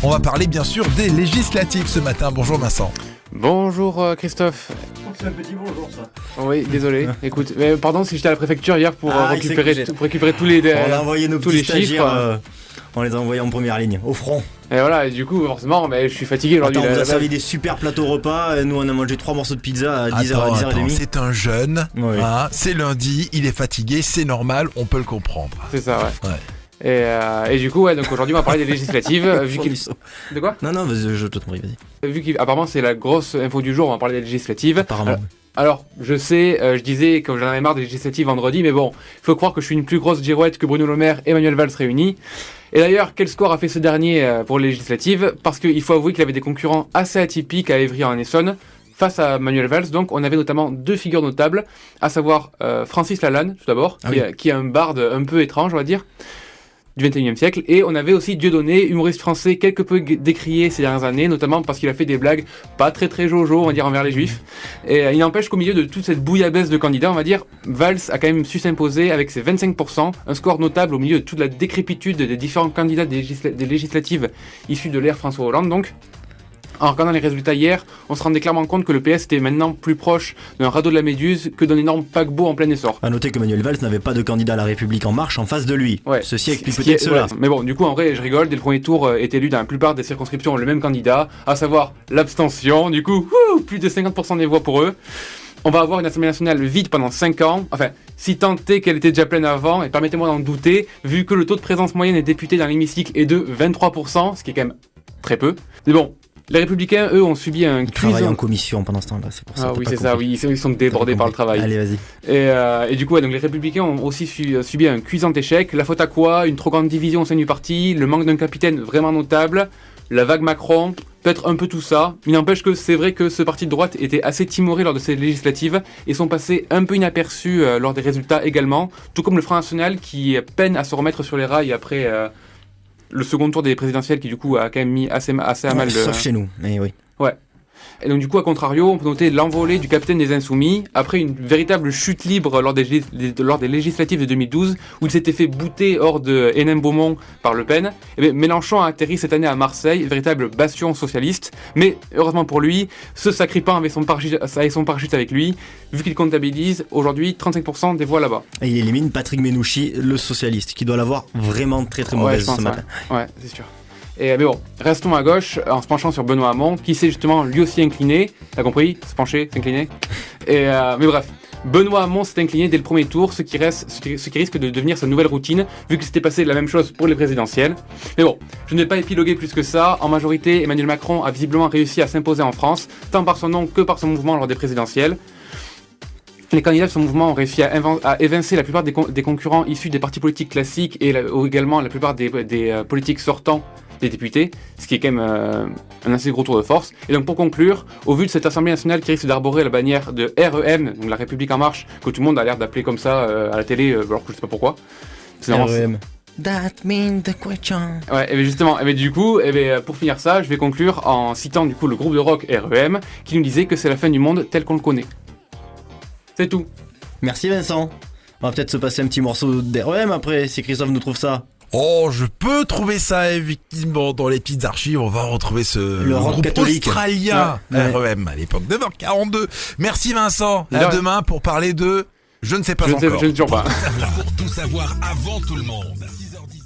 On va parler bien sûr des législatives ce matin. Bonjour Vincent. Bonjour Christophe. C'est un petit bonjour ça. Oui, désolé. Écoute, mais pardon si j'étais à la préfecture hier pour récupérer tous les on a envoyé nos tous petits les stagiaires, chiffres. on les a envoyés en première ligne, au front. Et voilà, et du coup forcément, mais je suis fatigué aujourd'hui. Attends, on vous a servi des super plateaux repas, nous on a mangé 3 morceaux de pizza à 10h30. Attends, c'est un jeune, Oui. hein, c'est lundi, il est fatigué, c'est normal, on peut le comprendre. C'est ça, ouais. Ouais. Et du coup, ouais, donc aujourd'hui on va parler des législatives. vu qu'il... De quoi? Non, vas-y, je te prie, vas-y. Vu qu'apparemment c'est la grosse info du jour, on va parler des législatives. Apparemment. Alors, je sais, je disais que j'en avais marre des législatives vendredi, mais bon, il faut croire que je suis une plus grosse girouette que Bruno Le Maire et Manuel Valls réunis. Et d'ailleurs, quel score a fait ce dernier pour les législatives? Parce qu'il faut avouer qu'il avait des concurrents assez atypiques à Évry en Essonne. Face à Manuel Valls, donc, on avait notamment deux figures notables, à savoir Francis Lalanne, tout d'abord, qui est un barde un peu étrange, on va dire, du XXIe siècle, et on avait aussi Dieudonné, humoriste français quelque peu décrié ces dernières années, notamment parce qu'il a fait des blagues pas très jojo, on va dire, envers les juifs. Et il n'empêche qu'au milieu de toute cette bouillabaisse de candidats, on va dire, Valls a quand même su s'imposer avec ses 25%, un score notable au milieu de toute la décrépitude des différents candidats des législatives issus de l'ère François Hollande, donc. En regardant les résultats hier, on se rendait clairement compte que le PS était maintenant plus proche d'un radeau de la Méduse que d'un énorme paquebot en plein essor. A noter que Manuel Valls n'avait pas de candidat à la République en marche en face de lui. Ouais. Ceci explique peut-être cela. Ouais. Mais bon, du coup, en vrai, je rigole. Dès le premier tour, est élu dans la plupart des circonscriptions le même candidat, à savoir l'abstention. Du coup, plus de 50% des voix pour eux. On va avoir une Assemblée nationale vide pendant 5 ans. Enfin, si tant est qu'elle était déjà pleine avant, et permettez-moi d'en douter, vu que le taux de présence moyenne des députés dans l'hémicycle est de 23%, ce qui est quand même très peu. Mais bon. Les Républicains, eux, ont subi un Ils travaillent en commission pendant ce temps-là, c'est pour ça. Ah oui, c'est ça, oui, ils sont débordés par le travail. Allez, vas-y. Et du coup, ouais, donc les Républicains ont aussi subi un cuisant échec. La faute à quoi? Une trop grande division au sein du parti, le manque d'un capitaine vraiment notable, la vague Macron, peut-être un peu tout ça. Il n'empêche que c'est vrai que ce parti de droite était assez timoré lors de ces législatives et sont passés un peu inaperçus lors des résultats également, tout comme le Front National qui peine à se remettre sur les rails après... le second tour des présidentielles qui du coup a quand même mis assez à mal... Sauf chez nous, mais oui. Ouais. Et donc du coup, à contrario, on peut noter l'envolée du capitaine des Insoumis, après une véritable chute libre lors des législatives de 2012, où il s'était fait bouter hors de Hénin-Beaumont par Le Pen. Et bien, Mélenchon a atterri cette année à Marseille, véritable bastion socialiste, mais heureusement pour lui, ce sacripant avait son parachute avec lui, vu qu'il comptabilise aujourd'hui 35% des voix là-bas. Et il élimine Patrick Menouchi, le socialiste, qui doit l'avoir vraiment très mauvaise ce matin. Ouais, c'est sûr. Mais bon, restons à gauche en se penchant sur Benoît Hamon, qui s'est justement lui aussi incliné. T'as compris? Se pencher, s'incliner. Mais bref, Benoît Hamon s'est incliné dès le premier tour, ce qui risque de devenir sa nouvelle routine, vu que c'était passé la même chose pour les présidentielles. Mais bon, je ne vais pas épiloguer plus que ça. En majorité, Emmanuel Macron a visiblement réussi à s'imposer en France, tant par son nom que par son mouvement lors des présidentielles. Les candidats de ce mouvement ont réussi à évincer la plupart des concurrents issus des partis politiques classiques et également la plupart des politiques sortants des députés, ce qui est quand même un assez gros tour de force. Et donc pour conclure, au vu de cette Assemblée nationale qui risque d'arborer la bannière de REM, donc la République en marche, que tout le monde a l'air d'appeler comme ça à la télé, alors que je sais pas pourquoi. C'est REM. That means the question. Ouais, et bien justement, du coup, pour finir ça, je vais conclure en citant du coup le groupe de rock REM, qui nous disait que c'est la fin du monde tel qu'on le connaît. C'est tout. Merci Vincent. On va peut-être se passer un petit morceau d'REM après, si Christophe nous trouve ça. Oh, je peux trouver ça effectivement dans les petites archives. On va retrouver le groupe catholique australien REM à l'époque 9h42. Merci Vincent. À demain pour parler de je ne sais pas encore. Je ne sais toujours pas. Pour tout savoir avant tout le monde. 6h10.